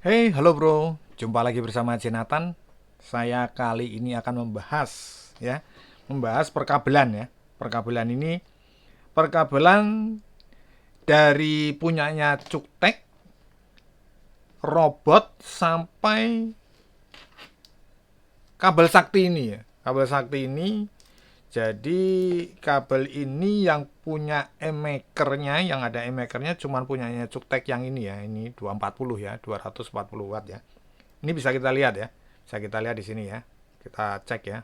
Hey, halo bro. Jumpa lagi bersama Jonathan. Saya kali ini akan membahas perkabelan ya. Perkabelan ini perkabelan dari punyanya Cuktek, robot sampai kabel sakti ini ya. Kabel sakti ini jadi kabel ini yang punya e-makernya, yang ada e-makernya cuman punyanya Cuktek yang ini ya. Ini 240 ya, 240 watt ya. Ini bisa kita lihat ya. Bisa kita lihat di sini ya. Kita cek ya.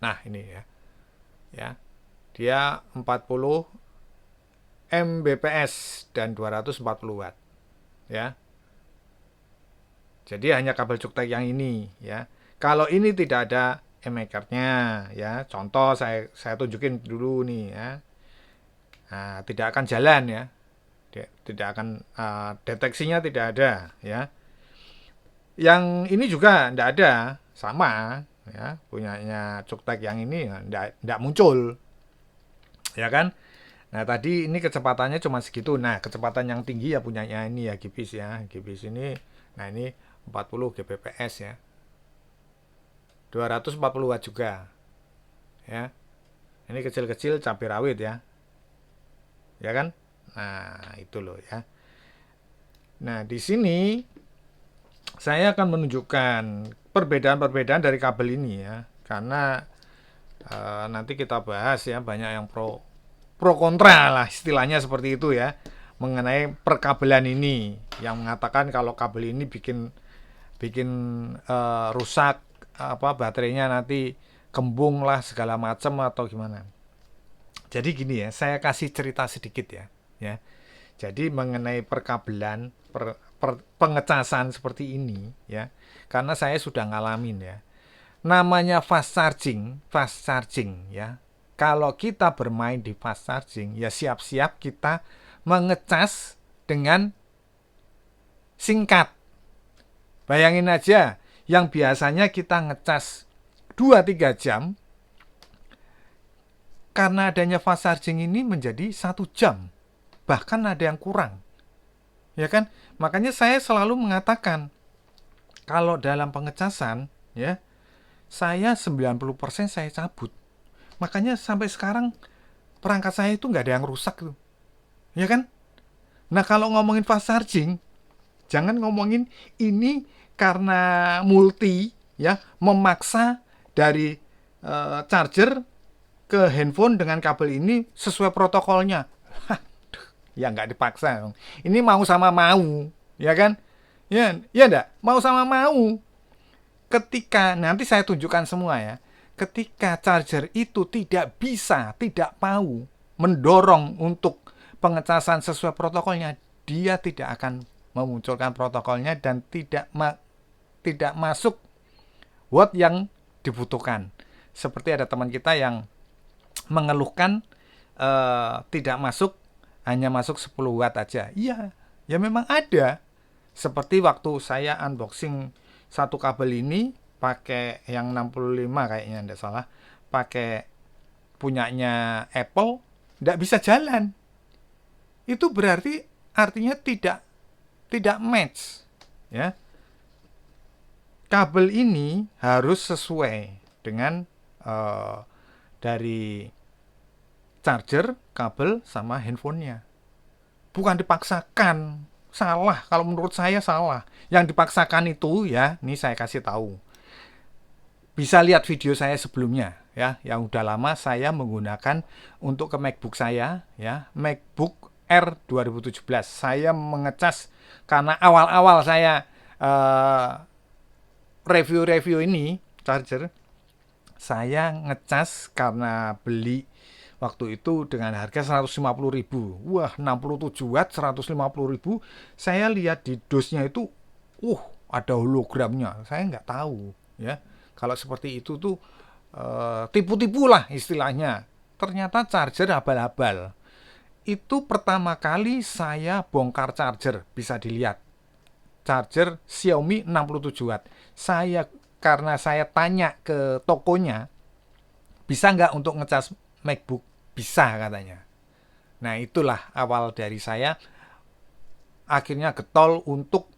Nah, ini ya. Ya. Dia 40 Mbps dan 240 watt ya. Jadi hanya kabel cuktek yang ini ya. Kalau ini tidak ada makernya ya. Contoh saya tunjukin dulu nih ya. Nah, tidak akan jalan ya. Tidak akan deteksinya tidak ada ya. Yang ini juga tidak ada, sama ya, punyanya cuktek yang ini tidak muncul ya kan. Nah tadi ini kecepatannya cuma segitu. Nah kecepatan yang tinggi ya punyanya ini ya Gibis ya. Gibis ini, nah ini 40 Gbps ya. 240 watt juga ya. Ini kecil-kecil cabai rawit ya. Ya kan? Nah, itu loh ya. Nah, di sini saya akan menunjukkan perbedaan-perbedaan dari kabel ini ya. Karena nanti kita bahas ya, banyak yang pro kontra lah istilahnya seperti itu ya, mengenai perkabelan ini, yang mengatakan kalau kabel ini bikin bikin rusak apa baterainya, nanti kembung lah segala macam atau gimana. Jadi gini ya, saya kasih cerita sedikit ya. Ya. Jadi mengenai perkabelan, pengecasan seperti ini ya. Karena saya sudah ngalamin ya. Namanya fast charging ya. Kalau kita bermain di fast charging, ya siap-siap kita mengecas dengan singkat. Bayangin aja, yang biasanya kita ngecas 2-3 jam, karena adanya fast charging ini menjadi 1 jam. Bahkan ada yang kurang. Ya kan? Makanya saya selalu mengatakan, kalau dalam pengecasan, ya, saya 90% saya cabut. Makanya sampai sekarang perangkat saya itu nggak ada yang rusak tuh. Ya kan? Nah kalau ngomongin fast charging, jangan ngomongin ini karena multi ya, memaksa dari charger ke handphone dengan kabel ini sesuai protokolnya. Ya nggak dipaksa. Ini mau sama mau, ya kan? Ya, ya enggak? Mau sama mau. Ketika nanti saya tunjukkan semua ya. Ketika charger itu tidak mau mendorong untuk pengecasan sesuai protokolnya, dia tidak akan memunculkan protokolnya dan tidak masuk watt yang dibutuhkan. Seperti ada teman kita yang mengeluhkan tidak masuk, hanya masuk 10 watt aja. Iya, ya memang ada. Seperti waktu saya unboxing satu kabel ini pakai yang 65 kayaknya, tidak salah, pakai punyanya Apple, tidak bisa jalan. Itu berarti artinya tidak match ya. Kabel ini harus sesuai dengan dari charger, kabel sama handphonenya. Bukan dipaksakan. Salah, kalau menurut saya salah. Yang dipaksakan itu ya, ini saya kasih tahu. Bisa lihat video saya sebelumnya ya, yang udah lama saya menggunakan untuk ke MacBook saya ya, MacBook Air 2017. Saya mengecas karena awal-awal saya review-review ini charger, saya ngecas karena beli waktu itu dengan harga 150.000. Wah, 67 watt 150.000. Saya lihat di dosnya itu ada hologramnya. Saya nggak tahu ya. Kalau seperti itu tuh tipu-tipu lah istilahnya. Ternyata charger abal-abal. Itu pertama kali saya bongkar charger, bisa dilihat. Charger Xiaomi 67 watt. Karena saya tanya ke tokonya, bisa nggak untuk ngecas MacBook? Bisa katanya. Nah itulah awal dari saya akhirnya getol untuk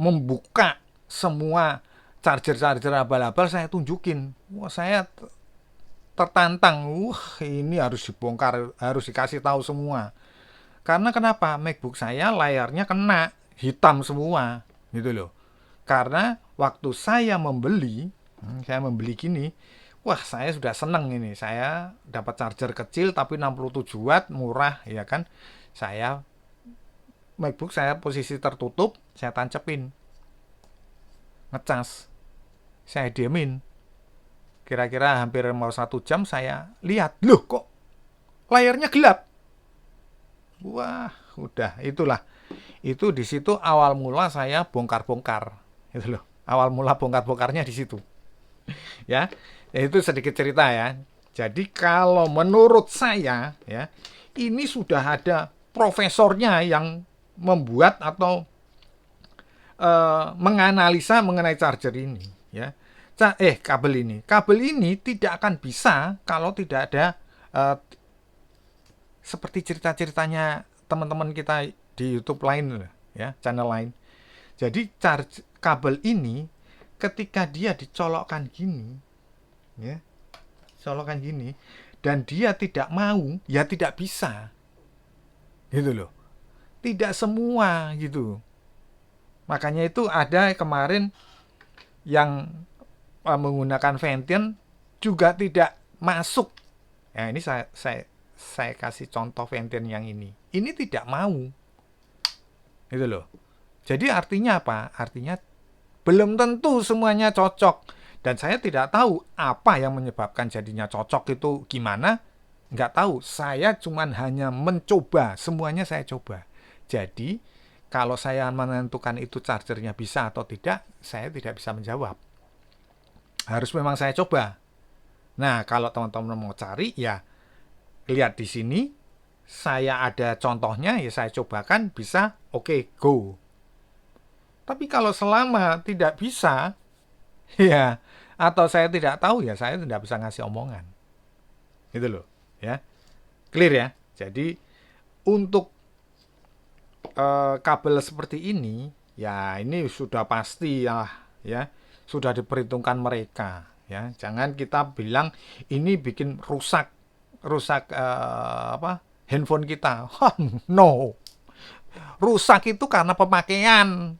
membuka semua charger-charger abal-abal, saya tunjukin. Wah, saya tertantang. Ini harus dibongkar, harus dikasih tahu semua. Karena kenapa? MacBook saya layarnya kena hitam semua, gitu loh. Karena waktu saya membeli gini, wah saya sudah seneng ini. Saya dapat charger kecil tapi 67 watt, murah ya kan. Saya MacBook saya posisi tertutup, saya tancepin, ngecas, saya diemin. Kira-kira hampir mau 1 jam saya lihat, loh kok layarnya gelap. Wah, udah itulah. Itu di situ awal mula saya bongkar-bongkar. Itu loh. Awal mula bongkar-bongkarnya di situ. Ya. Itu sedikit cerita ya. Jadi kalau menurut saya ya, ini sudah ada profesornya yang membuat atau menganalisa mengenai charger ini ya. Kabel ini. Kabel ini tidak akan bisa kalau tidak ada seperti cerita-ceritanya teman-teman kita di YouTube lain ya, channel lain. Jadi kabel ini ketika dia dicolokkan gini ya, colokkan gini dan dia tidak mau, ya tidak bisa. Gitu loh. Tidak semua gitu. Makanya itu ada kemarin yang menggunakan Vention juga tidak masuk. Ya ini saya kasih contoh Vention yang ini. Ini tidak mau. Gitu loh. Jadi artinya apa? Artinya belum tentu semuanya cocok. Dan saya tidak tahu apa yang menyebabkan jadinya cocok itu gimana. Nggak tahu. Saya cuman hanya mencoba. Semuanya saya coba. Jadi kalau saya menentukan itu chargernya bisa atau tidak, saya tidak bisa menjawab. Harus memang saya coba. Nah, kalau teman-teman mau cari, ya lihat di sini. Saya ada contohnya, ya saya cobakan, bisa, oke, go. Tapi kalau selama tidak bisa, ya, atau saya tidak tahu, ya saya tidak bisa ngasih omongan. Gitu loh, ya. Clear ya? Jadi, untuk kabel seperti ini, ya ini sudah pasti ya, sudah diperhitungkan mereka. Ya, jangan kita bilang ini bikin rusak handphone kita. No, rusak itu karena pemakaian.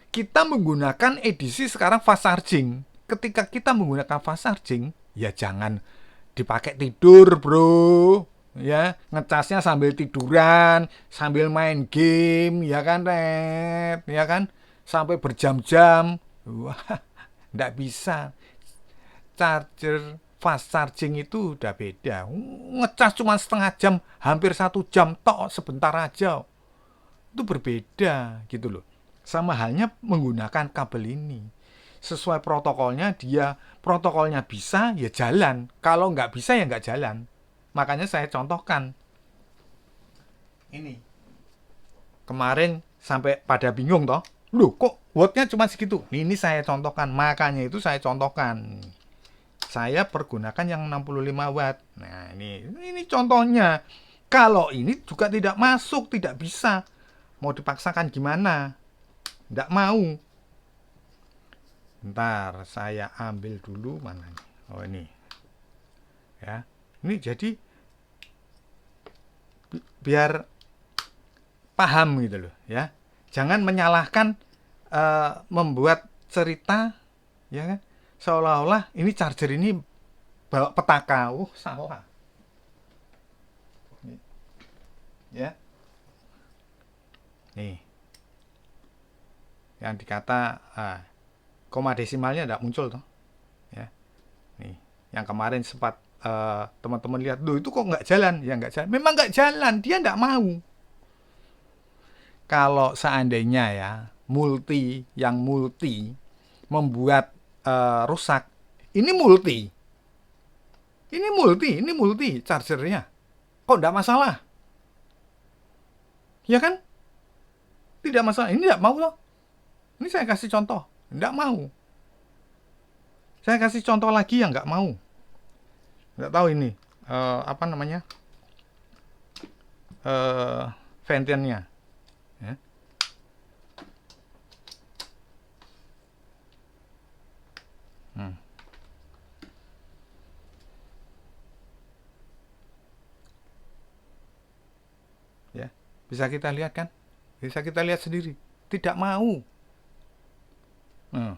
Kita menggunakan edisi sekarang fast charging. Ketika kita menggunakan fast charging, ya jangan dipakai tidur, bro. Ya, ngecasnya sambil tiduran, sambil main game, ya kan, Red? Ya kan? Sampai berjam-jam. Wah, enggak bisa. Charger fast charging itu udah beda. Ngecas cuma setengah jam, hampir 1 jam tok, sebentar aja. Itu berbeda gitu loh. Sama halnya menggunakan kabel ini. Sesuai protokolnya, protokolnya bisa, ya jalan. Kalau nggak bisa, ya nggak jalan. Makanya saya contohkan. Ini. Kemarin sampai pada bingung toh. Loh kok wattnya cuma segitu? Ini saya contohkan. Makanya itu saya contohkan. Saya pergunakan yang 65 watt. Nah ini contohnya. Kalau ini juga tidak masuk, tidak bisa. Mau dipaksakan gimana? Tidak mau. Bentar, saya ambil dulu mana nih? Oh ini. Ya. Ini jadi biar paham gitu loh ya. Jangan menyalahkan membuat cerita ya kan seolah-olah ini charger ini bawa petaka. Salah. Ya. Nih. Yang dikata koma desimalnya tidak muncul toh. Ya. Nih, yang kemarin sempat teman-teman lihat, loh itu kok nggak jalan? Ya nggak jalan. Memang nggak jalan, dia nggak mau. Kalau seandainya ya yang multi membuat rusak, ini multi chargernya, kok nggak masalah? Ya kan? Tidak masalah. Ini nggak mau loh. Ini saya kasih contoh, nggak mau. Saya kasih contoh lagi yang nggak mau. Nggak tahu ini apa namanya Ventionnya ya. Bisa kita lihat kan? Bisa kita lihat sendiri. Tidak mau. Nah,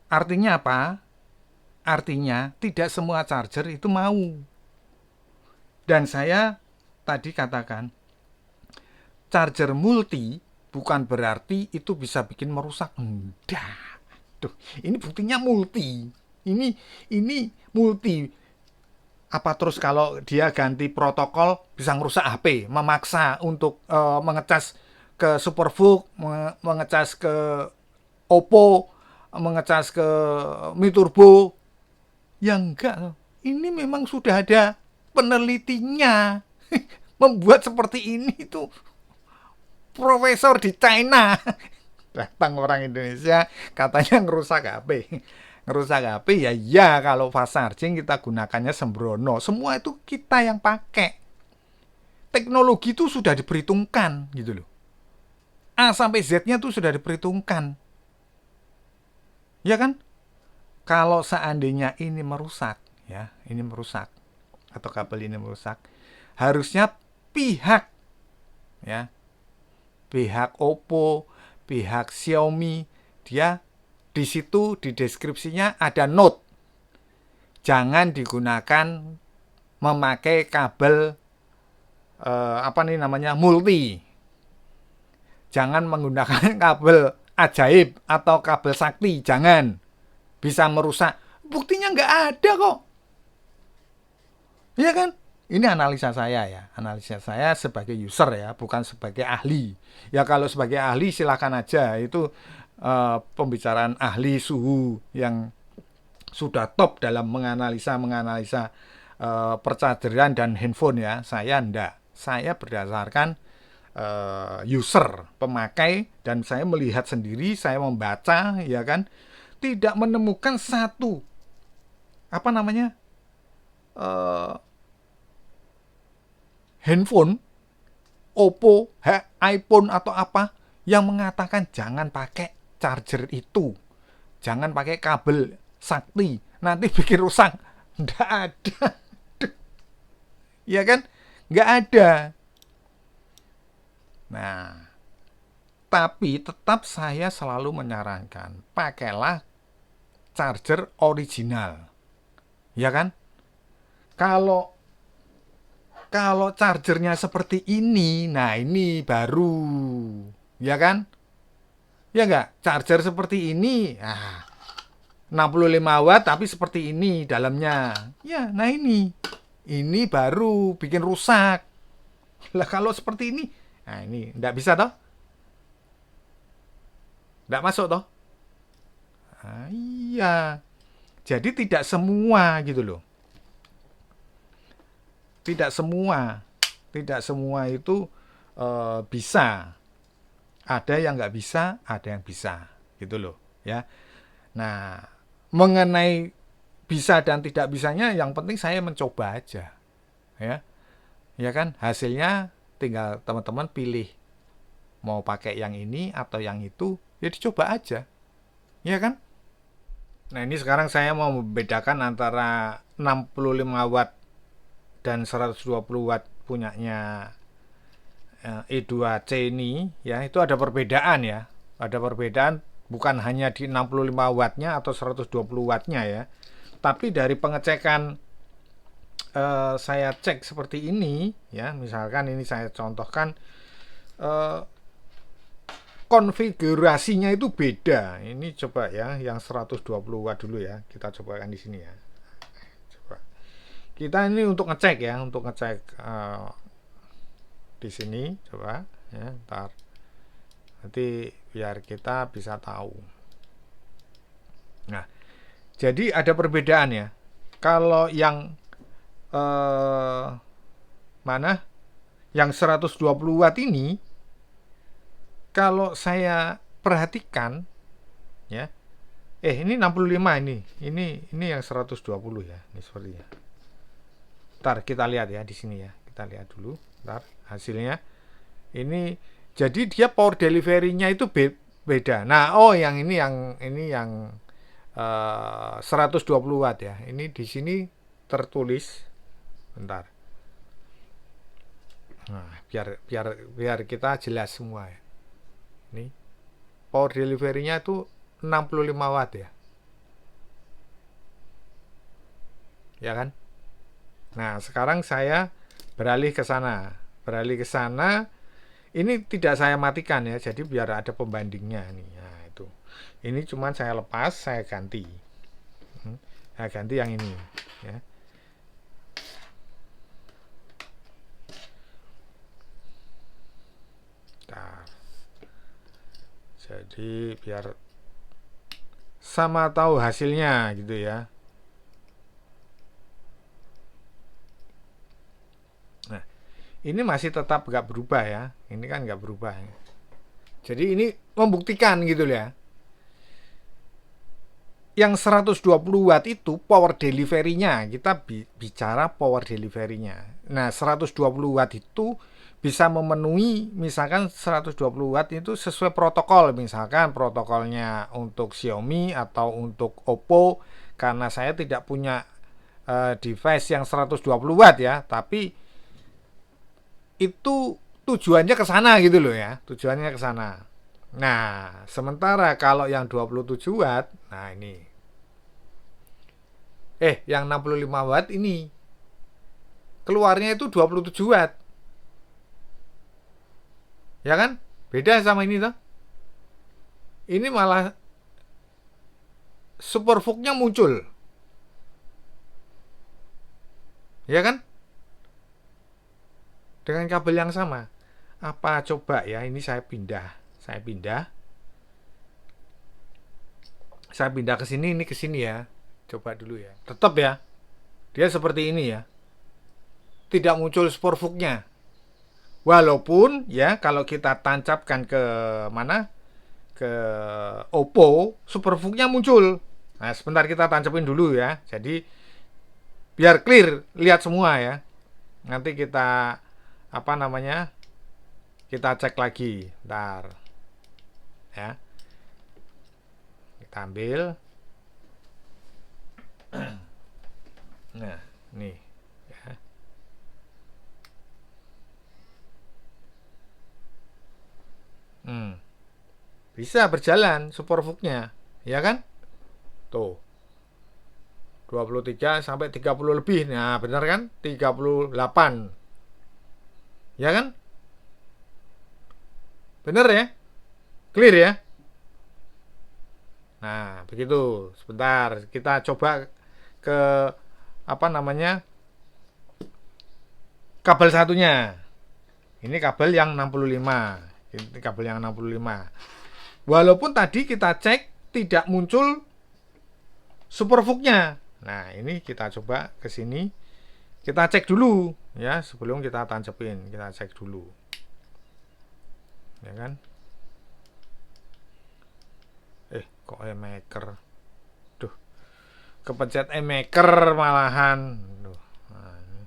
artinya apa? Artinya tidak semua charger itu mau. Dan saya tadi katakan, charger multi bukan berarti itu bisa bikin merusak. Enggak. Tuh, ini buktinya multi. Ini multi. Apa terus kalau dia ganti protokol bisa ngerusak HP, memaksa untuk mengecas ke Superbook, mengecas ke Oppo, mengecas ke Mi Turbo? Ya enggak. Ini memang sudah ada penelitinya. Membuat seperti ini itu profesor di China. Datang orang Indonesia katanya ngerusak HP. Ngerusak HP ya ya, kalau fast charging kita gunakannya sembrono. Semua itu kita yang pakai. Teknologi itu sudah diperhitungkan gitu loh. A sampai Z-nya tuh sudah diperhitungkan. Ya kan? Kalau seandainya ini merusak, ya, ini merusak atau kabel ini merusak, harusnya pihak, ya, pihak Oppo, pihak Xiaomi, dia di situ di deskripsinya ada note, jangan digunakan memakai kabel apa nih namanya, multi, jangan menggunakan kabel ajaib atau kabel sakti, jangan, bisa merusak. Buktinya nggak ada kok, iya kan? Ini analisa saya ya, analisa saya sebagai user ya, bukan sebagai ahli. Ya kalau sebagai ahli silakan aja, itu pembicaraan ahli suhu yang sudah top dalam menganalisa perchargeran dan handphone ya. Saya enggak, saya berdasarkan user, pemakai, dan saya melihat sendiri, saya membaca ya kan, tidak menemukan satu apa namanya handphone Oppo, iPhone atau apa yang mengatakan jangan pakai charger itu, jangan pakai kabel sakti, nanti bikin rusak. Nggak ada. Ya kan? Nggak ada. Nah, tapi tetap saya selalu menyarankan, pakailah charger original. Ya kan? Kalau kalau chargernya seperti ini, nah ini baru. Ya kan? Ya enggak? Charger seperti ini, 65 watt tapi seperti ini dalamnya. Ya, nah ini. Ini baru bikin rusak. Lah kalau seperti ini, nah ini enggak bisa toh? Enggak masuk toh? Nah, iya. Jadi tidak semua gitu loh. Tidak semua. Tidak semua itu bisa. Ada yang nggak bisa, ada yang bisa. Gitu loh. Ya. Nah, mengenai bisa dan tidak bisanya, yang penting saya mencoba aja. Ya. Ya kan? Hasilnya tinggal teman-teman pilih. Mau pakai yang ini atau yang itu, ya dicoba aja. Ya kan? Nah, ini sekarang saya mau membedakan antara 65 watt dan 120 watt punyanya E2C ini, ya, itu ada perbedaan ya. Ada perbedaan bukan hanya di 65 wattnya atau 120 wattnya ya. Tapi dari pengecekan saya cek seperti ini, ya, misalkan ini saya contohkan, konfigurasinya itu beda. Ini coba ya, yang 120 watt dulu ya. Kita cobakan di sini ya. Coba. Kita ini untuk ngecek ya, untuk ngecek di sini coba ya, ntar. Nanti biar kita bisa tahu. Nah, jadi ada perbedaan ya. Kalau yang mana? Yang 120 watt ini, kalau saya perhatikan ya, ini 65 ini. Ini yang 120 ya, ini sepertinya. Ntar kita lihat ya di sini ya. Kita lihat dulu, ntar hasilnya. Ini jadi dia power delivery-nya itu beda. Nah, yang ini yang 120 watt ya. Ini di sini tertulis. Bentar. Nah, biar kita jelas semua ya. Ini power delivery-nya itu 65 watt ya. Ya kan? Nah, sekarang saya beralih ke sana. Beralih ke sana, ini tidak saya matikan ya, jadi biar ada pembandingnya nih. Nah, itu. Ini cuman saya lepas, saya ganti. Saya ganti yang ini ya. Nah, jadi biar sama tahu hasilnya gitu ya. Nah, ini masih tetap nggak berubah ya. Ini kan nggak berubah ya. Jadi ini membuktikan gitu ya. Yang 120 watt itu power delivery-nya. Kita bicara power delivery-nya. Nah, 120 watt itu bisa memenuhi, misalkan 120 watt itu sesuai protokol, misalkan protokolnya untuk Xiaomi atau untuk Oppo, karena saya tidak punya device yang 120 watt ya, tapi itu tujuannya ke sana gitu loh ya, tujuannya ke sana. Nah, sementara kalau yang 27 watt, nah ini. Yang 65 watt ini keluarnya itu 27 watt. Ya kan? Beda sama ini toh. Ini malah superfooknya muncul. Ya kan? Dengan kabel yang sama. Apa coba ya, ini saya pindah. Saya pindah ke sini, ini ke sini ya. Coba dulu ya. Tetap ya. Dia seperti ini ya. Tidak muncul superfooknya. Walaupun ya kalau kita tancapkan ke mana? Ke Oppo, superfooknya muncul. Nah, sebentar kita tancapin dulu ya. Jadi biar clear, lihat semua ya. Nanti kita apa namanya? Kita cek lagi. Bentar. Ya. Kita ambil. Nah, nih ya. Bisa berjalan superfooknya, ya kan? Tuh. 23 sampai 30 lebih. Nah, benar kan? 38. Ya kan? Benar ya? Clear ya? Nah, begitu. Sebentar, kita coba ke apa namanya? Kabel satunya. Ini kabel yang 65. Ini kabel yang 65. Walaupun tadi kita cek tidak muncul superfooknya. Nah, ini kita coba ke sini. Kita cek dulu ya, sebelum kita tancapin. Kita cek dulu. Ya kan? Kok e-maker? Duh. Kepencet e-maker malahan. Duh. Nah, ini.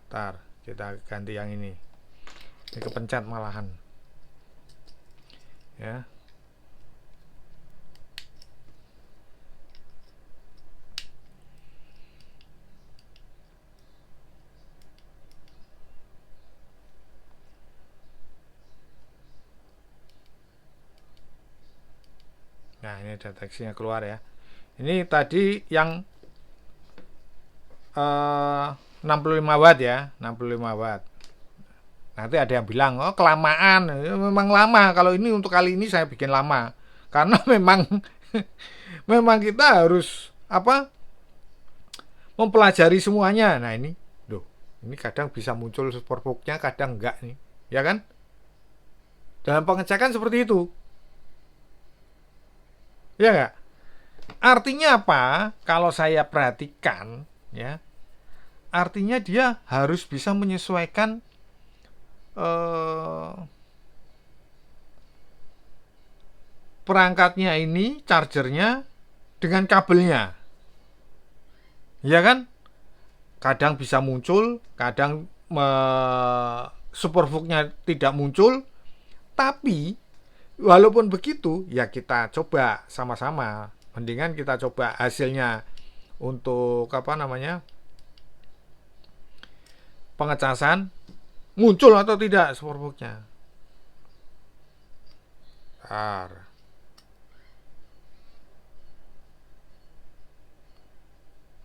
Ntar kita ganti yang ini. Ini kepencet malahan. Ya. Nah, ini deteksinya keluar ya. Ini tadi yang 65 watt ya, 65 watt. Nanti ada yang bilang, oh kelamaan. Ya, memang lama. Kalau ini untuk kali ini saya bikin lama. Karena memang memang kita harus apa? Mempelajari semuanya. Nah, ini ini kadang bisa muncul superfooknya, kadang enggak nih. Ya kan? Dalam pengecekan seperti itu. Ya enggak? Artinya apa? Kalau saya perhatikan ya, artinya dia harus bisa menyesuaikan perangkatnya ini, chargernya dengan kabelnya. Ya kan? Kadang bisa muncul, kadang superfooknya tidak muncul, tapi walaupun begitu ya kita coba sama-sama Mendingan kita coba hasilnya untuk pengecasan, muncul atau tidak sparkbooknya.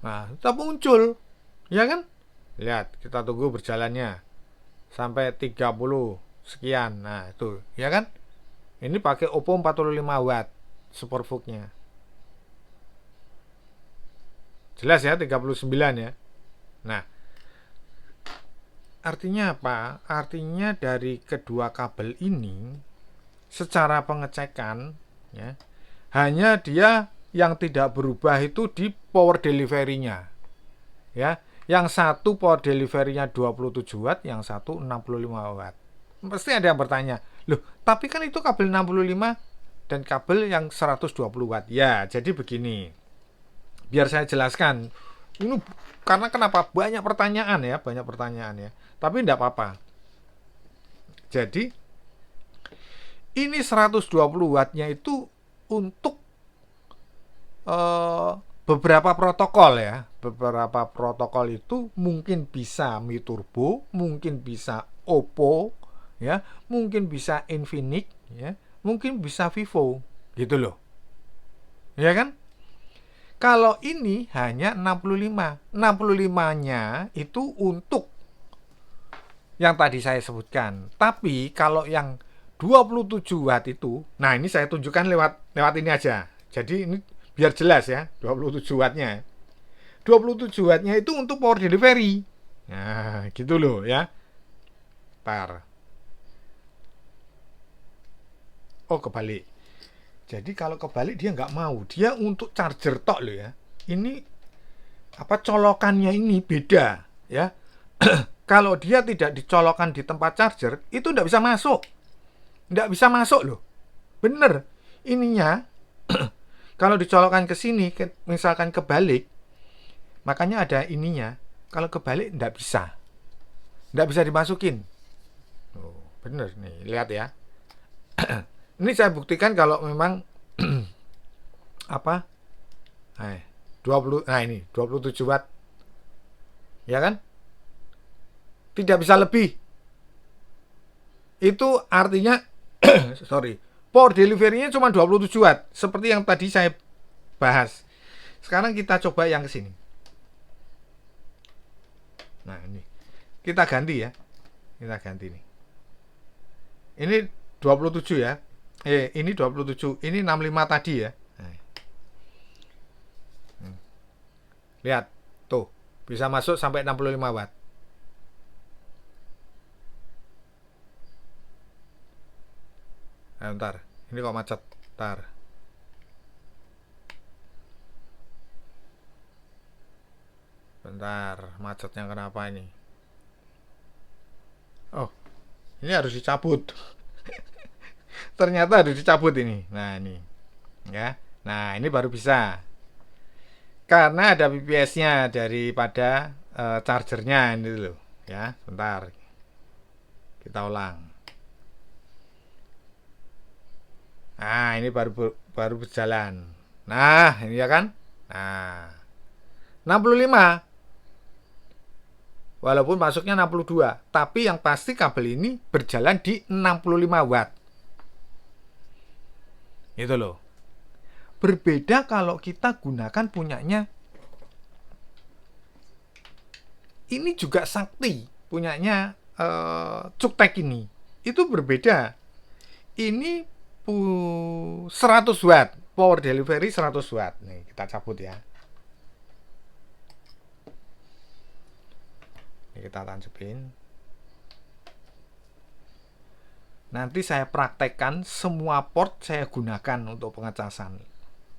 Nah, tetap muncul, ya kan? Lihat, kita tunggu berjalannya sampai 30 sekian. Nah, itu, ya kan? Ini pakai Oppo 45 watt SuperVOOC-nya. Jelas ya, 39 ya. Nah, artinya apa? Artinya dari kedua kabel ini secara pengecekan ya, hanya dia yang tidak berubah itu di power delivery-nya. Ya, yang satu power delivery-nya 27 watt, yang satu 65 watt. Pasti ada yang bertanya, loh, tapi kan itu kabel 65 dan kabel yang 120 watt. Ya, jadi begini. Biar saya jelaskan. Ini karena kenapa banyak pertanyaan ya. Tapi tidak apa-apa. Jadi ini 120 wattnya itu untuk beberapa protokol ya. Beberapa protokol itu mungkin bisa Mi Turbo, mungkin bisa Oppo, ya, mungkin bisa Infinix, ya, mungkin bisa Vivo, gitu loh. Ya kan? Kalau ini hanya 65. 65-nya itu untuk yang tadi saya sebutkan. Tapi kalau yang 27 watt itu, nah ini saya tunjukkan lewat ini aja. Jadi ini biar jelas ya, 27 wattnya. 27 wattnya itu untuk power delivery. Nah, gitu loh ya. Oh, kebalik. Jadi kalau kebalik dia nggak mau. Dia untuk charger tok loh ya. Ini colokannya ini beda ya. Kalau dia tidak dicolokkan di tempat charger, itu nggak bisa masuk. Nggak bisa masuk loh. Bener. Ininya kalau dicolokkan ke sini, misalkan kebalik, makanya ada ininya. Kalau kebalik nggak bisa. Nggak bisa dimasukin. Oh, bener nih, lihat ya. Ini saya buktikan kalau memang 20, nah ini 27 watt. Ya kan? Tidak bisa lebih. Itu artinya power delivery-nya cuma 27 watt, seperti yang tadi saya bahas. Sekarang kita coba yang ke sini. Nah, ini. Kita ganti ya. Kita ganti nih. Ini 27 ya. Ini 27, ini 65 tadi ya. Lihat, tuh, bisa masuk sampai 65 watt. Ntar, ini kok macet. Ntar. Bentar, macetnya kenapa ini? Oh, ini harus dicabut. Ternyata harus dicabut ini. Nah, ini. Ya. Nah, ini baru bisa. Karena ada PPS-nya daripada chargernya ini loh. Ya, bentar. Kita ulang. Nah, ini baru berjalan. Nah, ini ya kan? Nah, 65. Walaupun masuknya 62, tapi yang pasti kabel ini berjalan di 65 watt. Itu loh. Berbeda kalau kita gunakan punyanya. Ini juga sakti punyanya Cuktek ini. Itu berbeda. Ini 100 watt. Power delivery 100 watt. Nih, kita cabut ya. Ini kita tancapin. Nanti saya praktekkan semua port saya gunakan untuk pengecasan.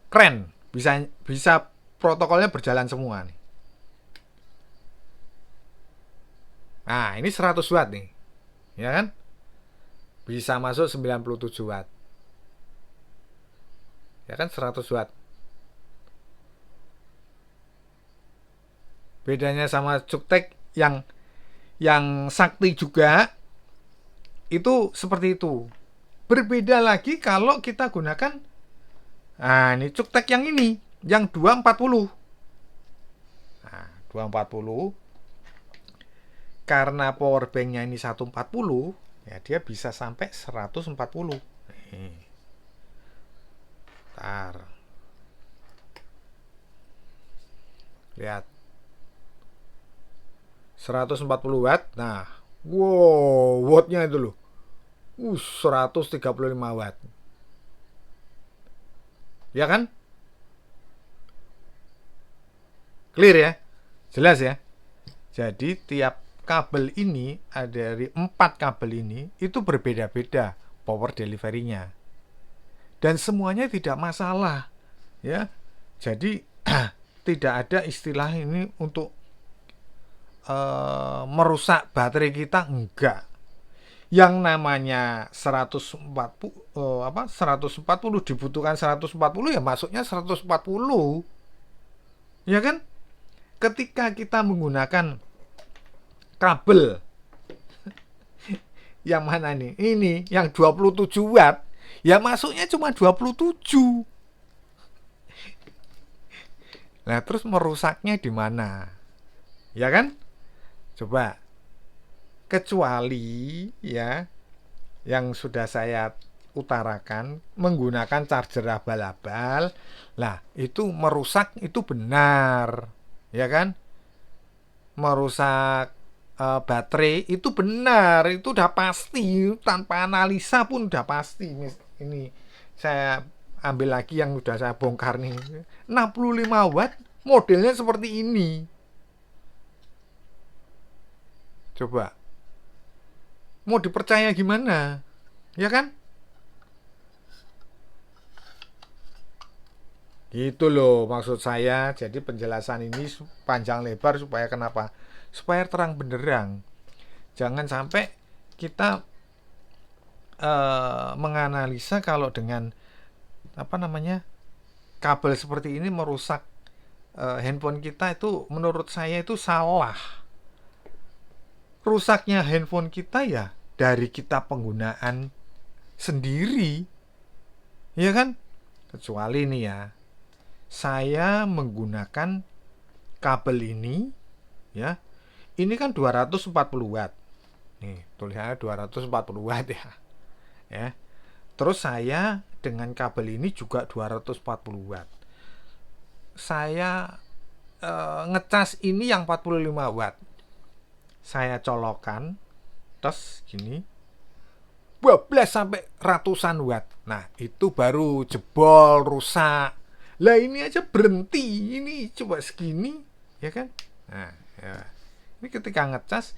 Keren, bisa protokolnya berjalan semua nih. Nah, ini 100 watt nih. Ya kan? Bisa masuk 97 watt. Ya kan, 100 watt. Bedanya sama Cuktek yang sakti juga itu seperti itu. Berbeda lagi kalau kita gunakan Nah, ini cuktek yang ini, yang 240. Nah, 240 karena power banknya ini 140, ya dia bisa sampai 140. Nih. Ntar. Lihat. 140 watt. Nah, wow, wattnya itu loh. 135 watt. Ya kan? Clear ya? Jelas ya? Jadi tiap kabel ini, ada dari 4 kabel ini, itu berbeda-beda power delivery-nya. Dan semuanya tidak masalah. Ya. Jadi tidak ada istilah ini untuk merusak baterai kita, enggak. Yang namanya 140 dibutuhkan 140, ya masuknya 140. Ya kan? Ketika kita menggunakan kabel yang mana nih? Ini yang 27 watt, ya masuknya cuma 27. Nah, terus merusaknya di mana? Ya kan? Coba. Kecuali ya yang sudah saya utarakan menggunakan charger abal-abal. Lah, itu merusak itu benar. Ya kan? Merusak baterai itu benar, itu udah pasti, tanpa analisa pun udah pasti. Ini saya ambil lagi yang udah saya bongkar nih, 65 watt modelnya seperti ini. Coba mau dipercaya gimana, ya kan? Gitu loh maksud saya. Jadi penjelasan ini panjang lebar supaya kenapa? Supaya terang benderang. Jangan sampai kita menganalisa kalau dengan apa namanya kabel seperti ini merusak handphone kita, itu menurut saya itu salah. Rusaknya handphone kita ya dari kita penggunaan sendiri, ya kan? Kecuali nih ya, saya menggunakan kabel ini, ya, ini kan 240 watt. Nih, tulisannya 240 watt ya. Ya. Terus saya dengan kabel ini juga 240 watt. Saya ngecas ini yang 45 watt. Saya colokkan, terus gini, 12 sampai ratusan watt. Nah, itu baru jebol, rusak. Lah ini aja berhenti, ini coba segini, ya kan? Nah, ya. Ini ketika ngecas,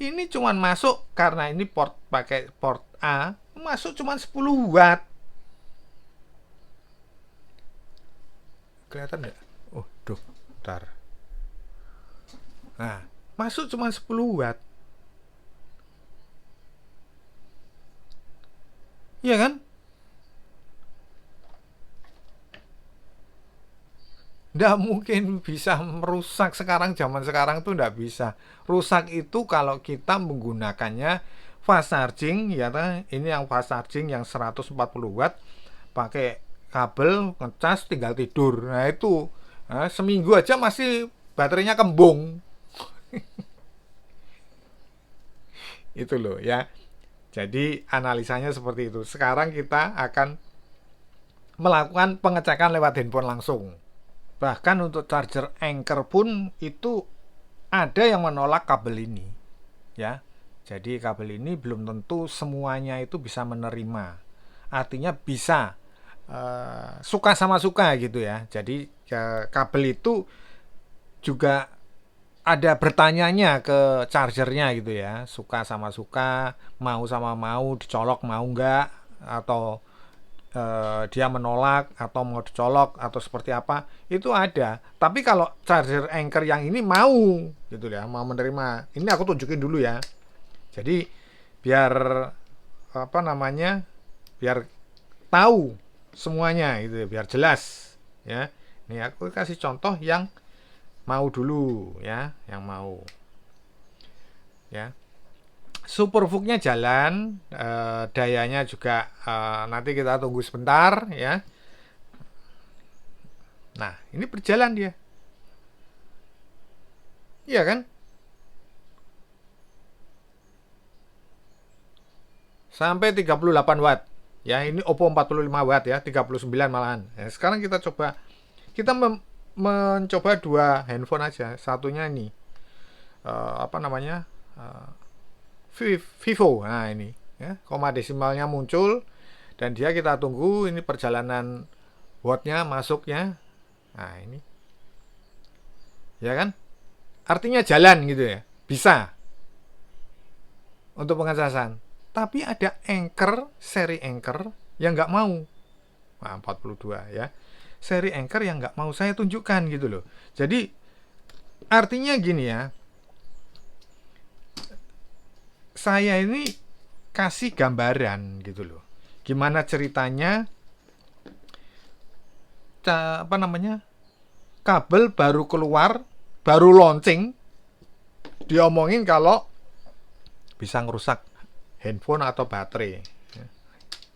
ini cuman masuk karena ini pakai port A, masuk cuman 10 watt. Kelihatan nggak? Oh, duh, bentar. Nah, masuk cuman 10 watt. Iya kan? Nggak mungkin bisa merusak sekarang, zaman sekarang tuh nggak bisa. Rusak itu kalau kita menggunakannya fast charging, ya ini yang fast charging yang 140 watt, pakai kabel ngecas tinggal tidur. Nah itu seminggu aja masih baterainya kembung. Itu loh ya. Jadi analisanya seperti itu. Sekarang kita akan melakukan pengecekan lewat handphone langsung. Bahkan untuk charger Anker pun itu ada yang menolak kabel ini, ya. Jadi kabel ini belum tentu semuanya itu bisa menerima. Artinya bisa suka sama suka gitu ya. Jadi kabel itu juga ada bertanyanya ke chargernya gitu ya. Suka sama suka, mau sama mau, dicolok mau enggak, atau dia menolak atau mau dicolok atau seperti apa, itu ada. Tapi kalau charger Anker yang ini mau gitu ya, mau menerima. Ini aku tunjukin dulu ya. Jadi biar apa namanya, biar tahu semuanya gitu, biar jelas ya. Ini aku kasih contoh yang mau dulu ya, yang mau ya. Supervooc-nya jalan, dayanya juga nanti kita tunggu sebentar ya. Nah, ini berjalan dia. Iya kan? Sampai 38 watt. Ya, ini Oppo 45 watt ya, 39 malahan. Ya, sekarang kita coba, kita mencoba dua handphone aja. Satunya ini, apa namanya, Vivo. Nah ini, ya, koma desimalnya muncul dan dia kita tunggu ini perjalanan wattnya masuknya. Nah ini, ya kan? Artinya jalan gitu ya, bisa untuk pengecasan. Tapi ada Anker, seri Anker yang nggak mau. Nah, 42 ya. Seri Anker yang nggak mau saya tunjukkan gitu loh. Jadi artinya gini ya, saya ini kasih gambaran gitu loh. Gimana ceritanya, apa namanya, kabel baru keluar, baru launching, diomongin kalau bisa ngerusak handphone atau baterai.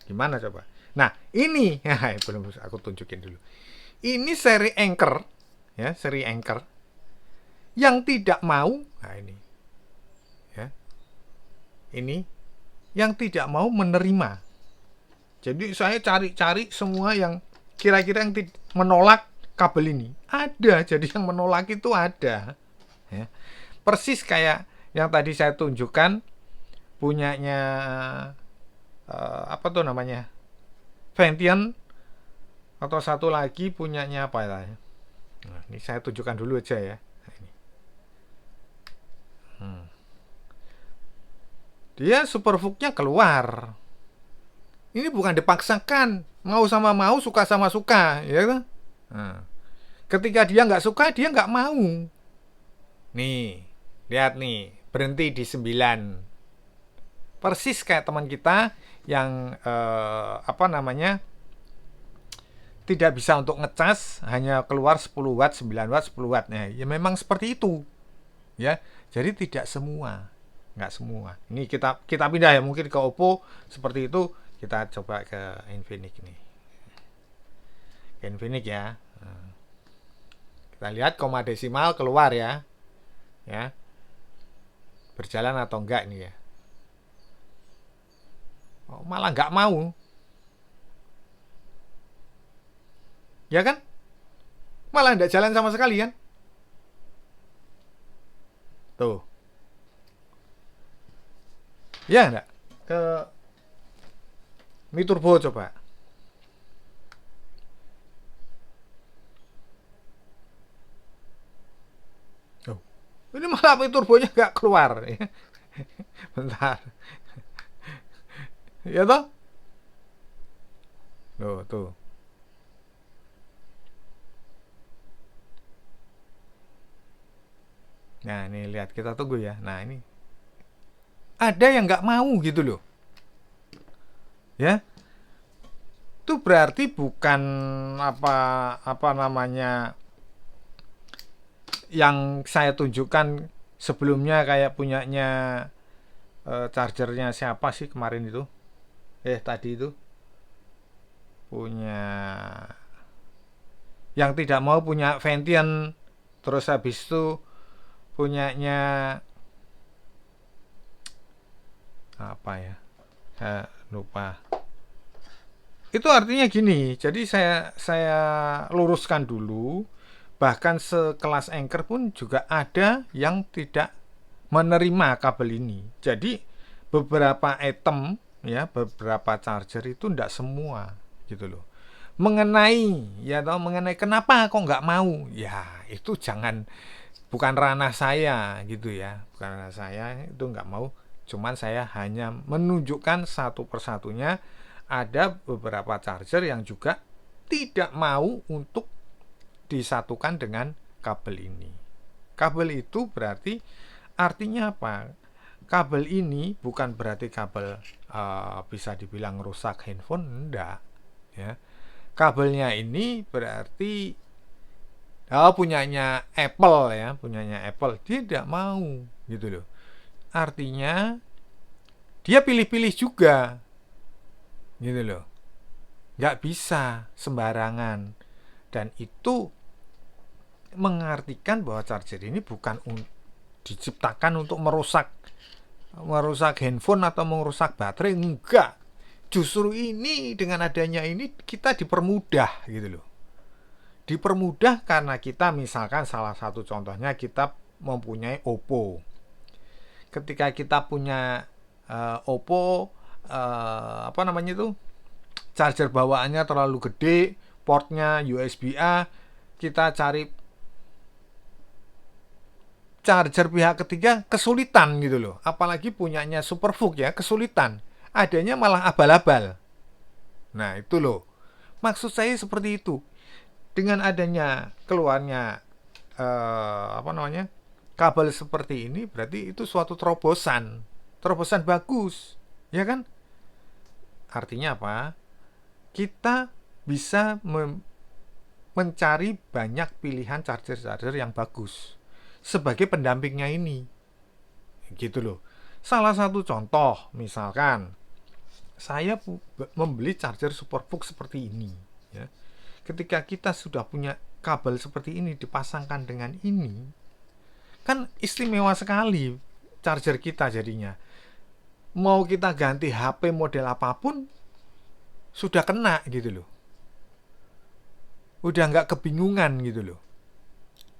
Gimana coba? Nah ini, ya, belum aku tunjukin dulu. Ini seri Anker, ya, seri Anker yang tidak mau. Nah ini, ya, ini yang tidak mau menerima. Jadi saya cari-cari semua yang kira-kira yang menolak kabel ini. Ada, jadi yang menolak itu ada. Ya. Persis kayak yang tadi saya tunjukkan punyanya apa tuh namanya, Ventian, atau satu lagi punyanya apa ya? Nah, ini saya tunjukkan dulu aja ya. Nah, ini. Dia Superfook-nya keluar. Ini bukan dipaksakan, mau sama mau, suka sama suka, ya kan? Nah, ketika dia nggak suka, dia nggak mau. Nih, lihat nih, berhenti di 9. Persis kayak teman kita yang apa namanya, tidak bisa untuk ngecas, hanya keluar 10 watt, 9 watt, 10 watt. Nah, ya memang seperti itu. Ya, jadi tidak semua, nggak semua. Ini kita pindah ya, mungkin ke Oppo seperti itu. Kita coba ke Infinix nih, ke Infinix ya. Kita lihat koma desimal keluar ya, ya, berjalan atau enggak nih ya. Oh, malah nggak mau, ya kan? Malah nggak jalan sama sekali kan? Tuh, ya enggak? Ke Mi Turbo coba. Oh, ini malah Mi Turbonya nggak keluar. Bentar. Ya toh? Tuh. Nah, ini lihat, kita tunggu ya. Nah, ini ada yang nggak mau gitu loh. Ya, itu berarti bukan apa namanya yang saya tunjukkan sebelumnya kayak punyanya chargernya siapa sih kemarin itu? Tadi itu punya yang tidak mau punya Ventian, terus habis itu punyanya apa ya? Saya lupa. Itu artinya gini, jadi saya luruskan dulu, bahkan sekelas Anker pun juga ada yang tidak menerima kabel ini. Jadi beberapa item ya, beberapa charger itu tidak semua gitu loh. Mengenai kenapa kok nggak mau? Ya itu bukan ranah saya gitu ya, bukan ranah saya, itu nggak mau. Cuman saya hanya menunjukkan satu persatunya. Ada beberapa charger yang juga tidak mau untuk disatukan dengan kabel ini. Kabel itu berarti artinya apa? Kabel ini bukan berarti kabel bisa dibilang rusak handphone, enggak. Ya. Kabelnya ini berarti punyanya Apple ya, punyanya Apple tidak mau gitu loh. Artinya dia pilih-pilih juga gitu loh, nggak bisa sembarangan, dan itu mengartikan bahwa charger ini bukan diciptakan untuk merusak handphone atau merusak baterai, enggak. Justru ini dengan adanya ini kita dipermudah gitu loh. Dipermudah karena kita misalkan salah satu contohnya kita mempunyai Oppo. Ketika kita punya Oppo apa namanya itu, charger bawaannya terlalu gede, portnya USB-A, kita cari charger pihak ketiga kesulitan gitu loh. Apalagi punyanya Superfook ya, kesulitan. Adanya malah abal-abal. Nah itu loh, maksud saya seperti itu. Dengan adanya keluarnya apa namanya, kabel seperti ini, berarti itu suatu terobosan bagus, ya kan? Artinya apa? Kita bisa mencari banyak pilihan charger yang bagus sebagai pendampingnya ini, gitu loh. Salah satu contoh, misalkan saya membeli charger Superfook seperti ini, ya. Ketika kita sudah punya kabel seperti ini dipasangkan dengan ini, kan istimewa sekali charger kita jadinya. Mau kita ganti HP model apapun sudah kena gitu loh. Udah nggak kebingungan gitu loh.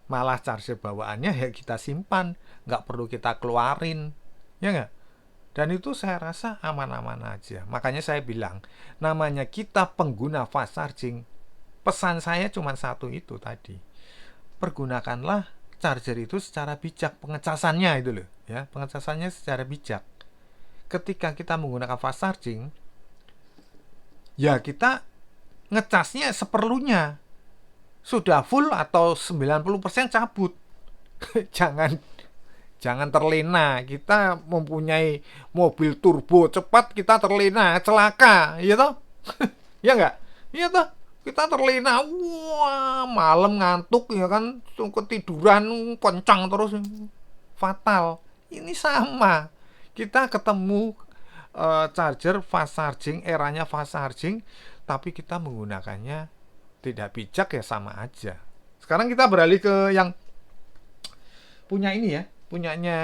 Malah charger bawaannya ya kita simpan, nggak perlu kita keluarin, ya nggak? Dan itu saya rasa aman-aman aja. Makanya saya bilang, namanya kita pengguna fast charging, pesan saya cuma satu itu tadi. Pergunakanlah charger itu secara bijak, pengecasannya itu loh, ya, pengecasannya secara bijak. Ketika kita menggunakan fast charging, ya kita ngecasnya seperlunya. Sudah full atau 90% cabut. Jangan terlena. Kita mempunyai mobil turbo cepat, kita terlena, celaka, iya toh? Ya enggak? Iya toh? Kita terlena, wah, malam ngantuk ya kan, ketiduran kencang terus, fatal. Ini sama. Kita ketemu charger fast charging, eranya fast charging, tapi kita menggunakannya tidak bijak, ya sama aja. Sekarang kita beralih ke yang punya ini ya, punyanya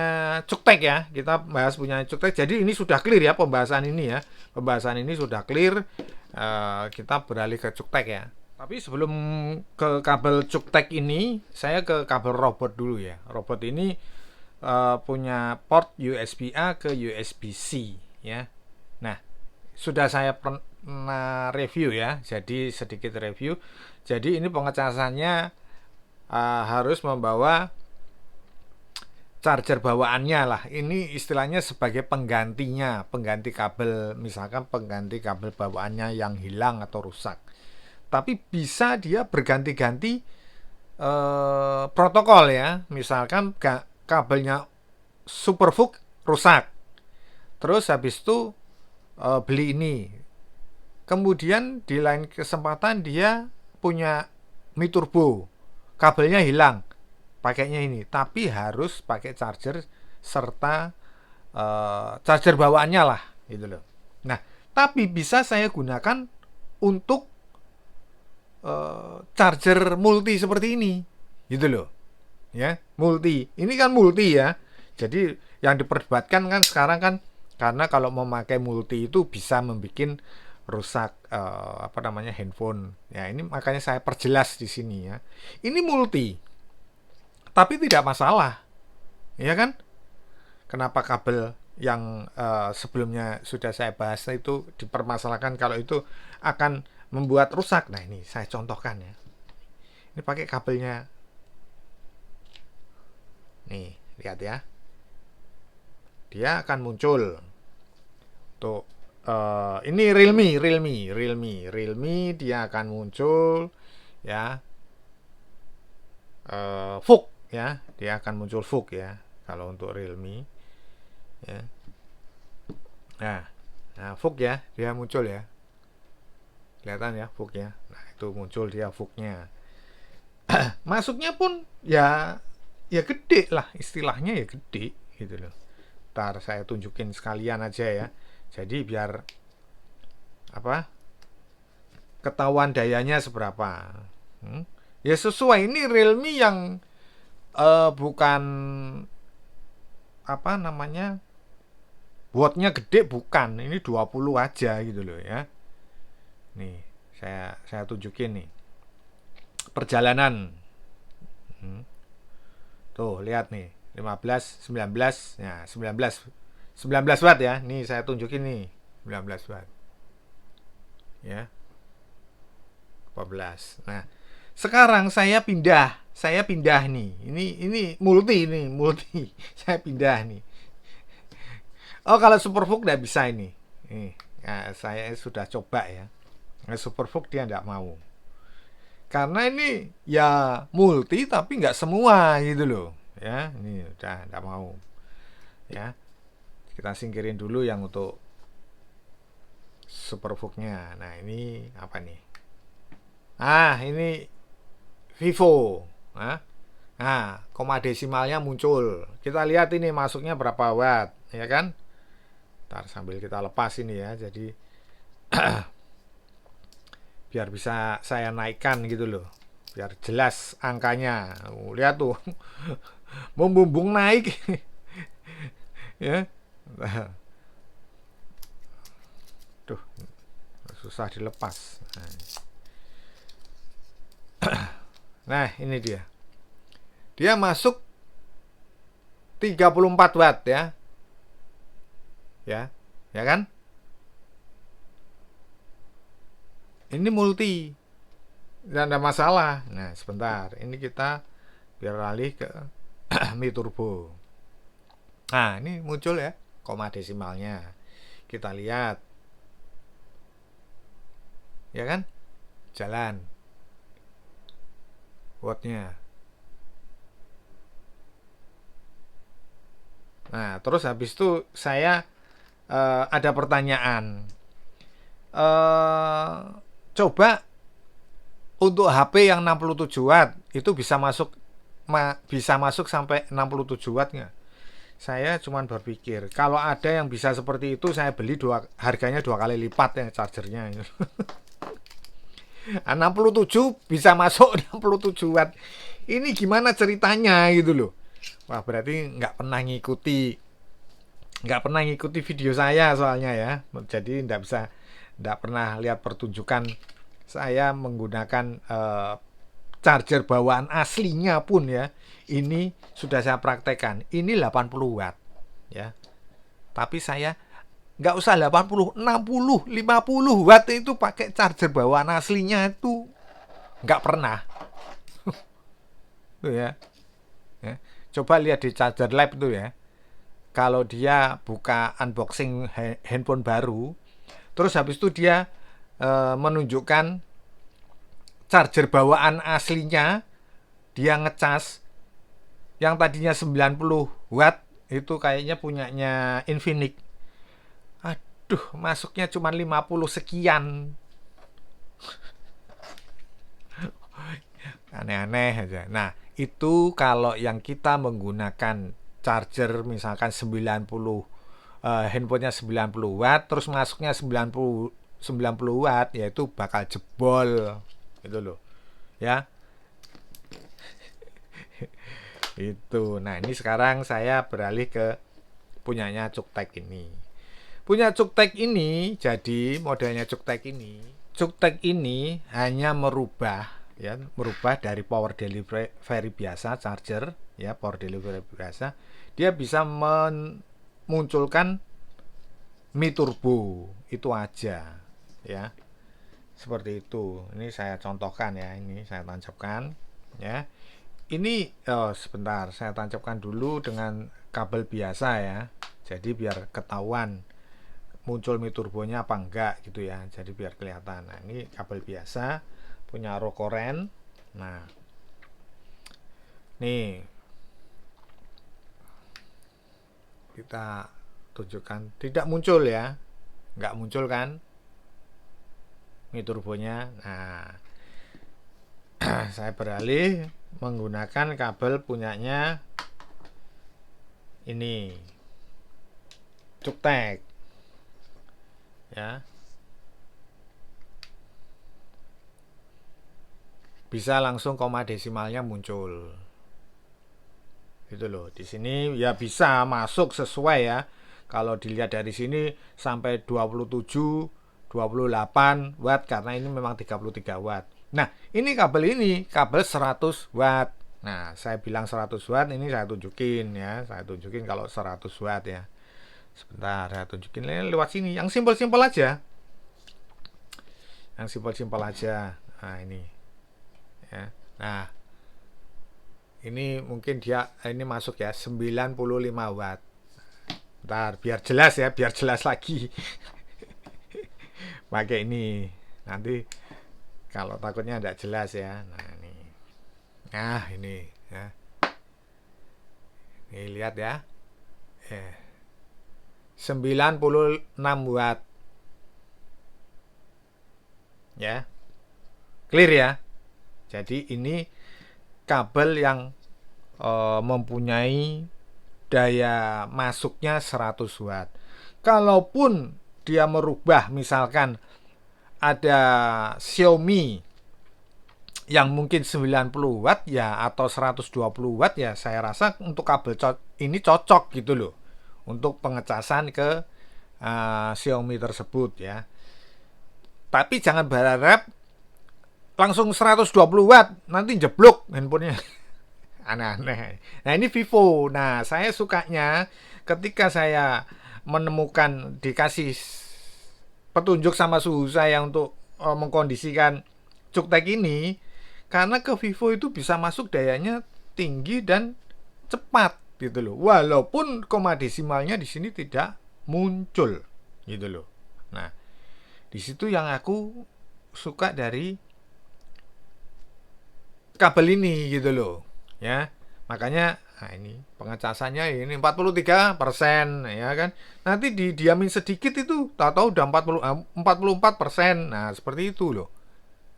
Cuktek ya. Kita bahas punya Cuktek. Jadi ini sudah clear ya pembahasan ini ya. Pembahasan ini sudah clear. Kita beralih ke Cuktek ya. Tapi sebelum ke kabel Cuktek ini, saya ke kabel robot dulu ya. Robot ini punya port USB-A ke USB-C ya. Nah, sudah saya pernah review ya. Jadi sedikit review. Jadi ini pengecasannya harus membawa charger bawaannya lah. Ini istilahnya sebagai penggantinya, pengganti kabel, misalkan pengganti kabel bawaannya yang hilang atau rusak. Tapi bisa dia berganti-ganti protokol ya. Misalkan kabelnya Superfook rusak, terus habis itu beli ini, kemudian di lain kesempatan dia punya Mi Turbo, kabelnya hilang, pakainya ini, tapi harus pakai charger serta charger bawaannya lah gitu loh. Nah, tapi bisa saya gunakan untuk charger multi seperti ini gitu loh ya. Multi, ini kan multi ya. Jadi yang diperdebatkan kan sekarang kan, karena kalau memakai multi itu bisa membuat rusak apa namanya, handphone. Ya ini makanya saya perjelas di sini ya. Ini multi, tapi tidak masalah, ya kan? Kenapa kabel yang sebelumnya sudah saya bahas itu dipermasalahkan kalau itu akan membuat rusak? Nah ini saya contohkan ya. Ini pakai kabelnya. Nih lihat ya. Dia akan muncul. Tuh. Ini Realme dia akan muncul ya. Vook ya, dia akan muncul Vook ya kalau untuk Realme ya. Nah Vook ya, dia muncul ya, kelihatan ya Vook ya. Nah itu muncul dia Vooknya. Masuknya pun ya gede lah, istilahnya ya gede gitu loh. Ntar saya tunjukin sekalian aja ya. Jadi biar apa, ketahuan dayanya seberapa. Ya sesuai, ini Realme yang bukan apa namanya, wattnya gede, bukan. Ini 20 aja gitu loh ya. Nih, saya tunjukin nih. Perjalanan. Hmm. Tuh, lihat nih. 15, 19, ya 19 watt ya. Nih saya tunjukin nih. 19 watt. Ya, 14. Nah, sekarang saya pindah nih. Ini multi. Saya pindah nih. Oh, kalau Superbook nggak bisa ini. Nih, ya, saya sudah coba ya. Nah, Superbook dia nggak mau. Karena ini ya multi tapi nggak semua gitu loh. Ya, ini udah nggak mau. Ya, kita singkirin dulu yang untuk Superbooknya. Nah, ini apa nih? Ini Vivo. Koma desimalnya muncul. Kita lihat ini masuknya berapa watt, ya kan? Ntar sambil kita lepas ini ya. Jadi biar bisa saya naikkan gitu loh. Biar jelas angkanya. Lihat tuh. Membumbung naik. Ya. Tuh, susah dilepas. Nah, ini dia. Dia masuk 34 watt ya. Ya. Ya kan? Ini multi. Tidak ada masalah. Nah, sebentar. Ini kita biar alih ke Mi Turbo. Nah, ini muncul ya koma desimalnya. Kita lihat. Ya kan? Jalan. Wattnya. Nah, terus habis itu saya ada pertanyaan. Eh, Coba untuk HP yang 67 watt itu bisa masuk sampai 67 watt nggak? Saya cuma berpikir kalau ada yang bisa seperti itu saya beli harganya 2 kali lipat ya chargernya. 67 bisa masuk 67 watt. Ini gimana ceritanya gitu loh. Wah, berarti nggak pernah ngikuti video saya soalnya ya. Jadi nggak pernah lihat pertunjukan saya menggunakan charger bawaan aslinya pun ya. Ini sudah saya praktekkan. Ini 80 watt ya. Tapi saya nggak usah 80, 60, 50 watt itu pakai charger bawaan aslinya itu nggak pernah. Tuh ya. Ya. Coba lihat di Charger Lab itu ya. Kalau dia buka unboxing handphone baru, terus habis itu dia menunjukkan charger bawaan aslinya, dia ngecas yang tadinya 90 watt itu kayaknya punyanya Infinix. Aduh, masuknya cuma 50 sekian. Aneh-aneh aja. Nah, itu kalau yang kita menggunakan charger misalkan 90, handphonenya 90 watt terus masuknya 90 watt, yaitu bakal jebol gitu loh ya. Itu. Nah, ini sekarang saya beralih ke punyanya Cuktek ini. Punya Cuktek ini, jadi modelnya Cuktek ini hanya merubah dari power delivery biasa charger ya, power delivery biasa, dia bisa memunculkan Mi Turbo itu aja ya, seperti itu. Ini saya contohkan ya, ini saya tancapkan ya. Ini sebentar saya tancapkan dulu dengan kabel biasa ya, jadi biar ketahuan muncul Mi Turbonya apa enggak gitu ya, jadi biar kelihatan. Nah, ini kabel biasa punya Rokoren. Nah, nih kita tunjukkan, tidak muncul ya, nggak muncul kan Mi Turbonya. Nah, saya beralih menggunakan kabel punyanya ini Cuktek ya. bisa langsung koma desimalnya muncul. Gitu loh. Di sini ya bisa masuk sesuai ya. Kalau dilihat dari sini sampai 27, 28 watt karena ini memang 33 watt. Nah, ini kabel 100 watt. Nah, saya bilang 100 watt, ini saya tunjukin ya. Saya tunjukin kalau 100 watt ya. Sebentar, saya tunjukin lewat sini. Yang simpel-simpel aja. Yang simpel-simpel aja. Nah, ini. Ya. Nah, ini mungkin dia ini masuk ya 95 watt. Bentar, biar jelas ya, biar jelas lagi. Pakai ini. Nanti kalau takutnya tidak jelas ya. Nah, ini. Nah, ini ya. Ini lihat ya. 96 watt. Ya. Clear ya. Jadi ini kabel yang mempunyai daya masuknya 100 watt. Kalaupun dia merubah, misalkan ada Xiaomi yang mungkin 90 watt ya atau 120 watt ya, saya rasa untuk kabel ini cocok gitu loh untuk pengecasan ke Xiaomi tersebut ya. Tapi jangan berharap langsung 120 watt nanti jeblok handphonenya. Aneh-aneh. Nah, ini Vivo. Nah, saya sukanya ketika saya menemukan dikasih petunjuk sama suhu saya untuk mengkondisikan cuktek ini, karena ke Vivo itu bisa masuk dayanya tinggi dan cepat gitu loh. Walaupun koma desimalnya di sini tidak muncul gitu loh. Nah, di situ yang aku suka dari kabel ini gitu loh. Ya, makanya nah ini pengecasannya ini 43% ya kan. Nanti didiamin sedikit itu tahu-tahu udah 44%. Nah, seperti itu loh.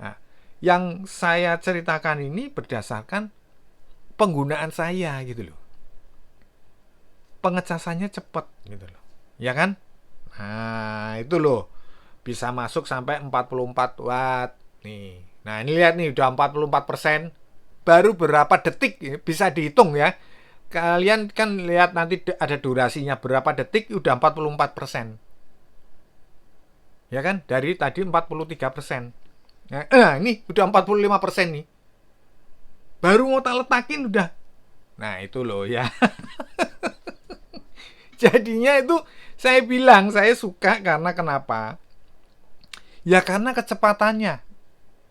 Nah, yang saya ceritakan ini berdasarkan penggunaan saya gitu loh. Pengecasannya cepat gitu loh. Ya kan? Nah, itu loh. Bisa masuk sampai 44 watt nih. Nah, ini lihat nih udah 44%. Baru berapa detik bisa dihitung ya. Kalian kan lihat nanti ada durasinya berapa detik udah 44%. Ya kan? Dari tadi 43%. Nah, ini udah 45% nih. Baru mau tak letakin udah. Nah, itu loh ya. Jadinya itu saya bilang saya suka karena kenapa? Ya karena kecepatannya.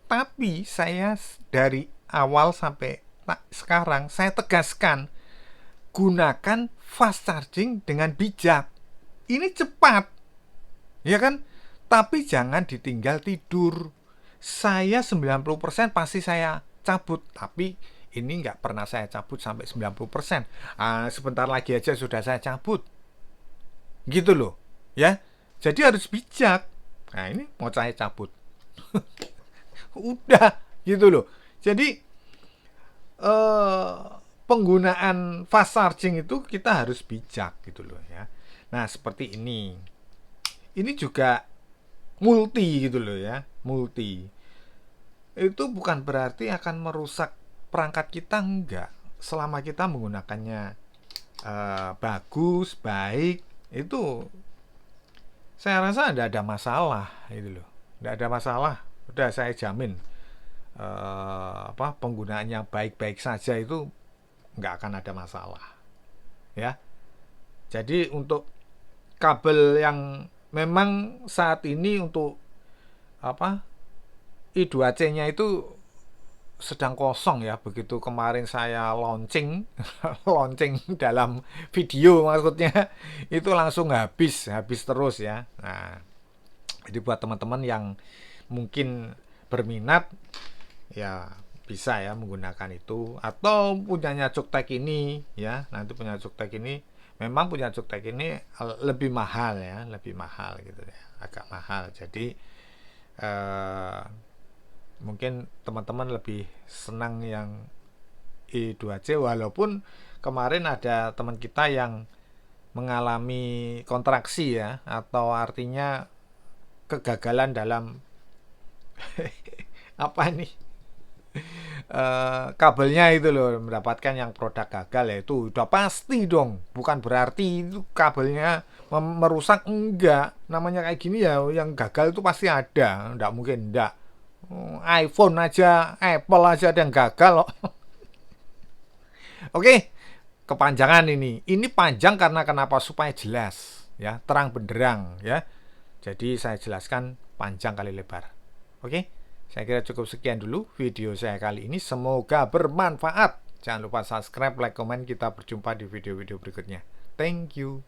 Tapi saya dari awal sampai sekarang saya tegaskan, gunakan fast charging dengan bijak. Ini cepat, ya kan? Tapi jangan ditinggal tidur. Saya 90% pasti saya cabut, tapi ini nggak pernah saya cabut sampai 90%. Sebentar lagi aja sudah saya cabut. Gitu loh, ya. Jadi harus bijak. Nah, ini mau saya cabut. Udah, gitu loh. Jadi penggunaan fast charging itu kita harus bijak gitu loh ya. Nah, seperti ini. Ini juga multi gitu loh ya, multi. Itu bukan berarti akan merusak perangkat kita, enggak. Selama kita menggunakannya bagus, baik, itu saya rasa tidak ada masalah gitu loh. Tidak ada masalah. Udah saya jamin penggunaannya baik-baik saja itu nggak akan ada masalah ya. Jadi untuk kabel yang memang saat ini untuk I2C-nya itu sedang kosong ya, begitu kemarin saya launching launching dalam video maksudnya itu langsung habis terus ya. Nah, jadi buat teman-teman yang mungkin berminat ya bisa ya menggunakan itu, atau punyanya Cuktek ini ya, nanti punya Cuktek ini memang punya Cuktek ini lebih mahal ya, lebih mahal gitu ya, agak mahal. Jadi mungkin teman-teman lebih senang yang I2C, walaupun kemarin ada teman kita yang mengalami kontraksi ya, atau artinya kegagalan dalam apa nih kabelnya itu loh, mendapatkan yang produk gagal ya itu udah pasti dong. Bukan berarti itu kabelnya merusak, enggak. Namanya kayak gini ya, yang gagal itu pasti ada, enggak mungkin enggak. iPhone aja, Apple aja ada yang gagal loh. Oke, kepanjangan ini. Ini panjang karena kenapa? Supaya jelas, ya, terang benderang, ya. Jadi saya jelaskan panjang kali lebar. Oke, saya kira cukup sekian dulu video saya kali ini. Semoga bermanfaat. Jangan lupa subscribe, like, komen. Kita berjumpa di video-video berikutnya. Thank you.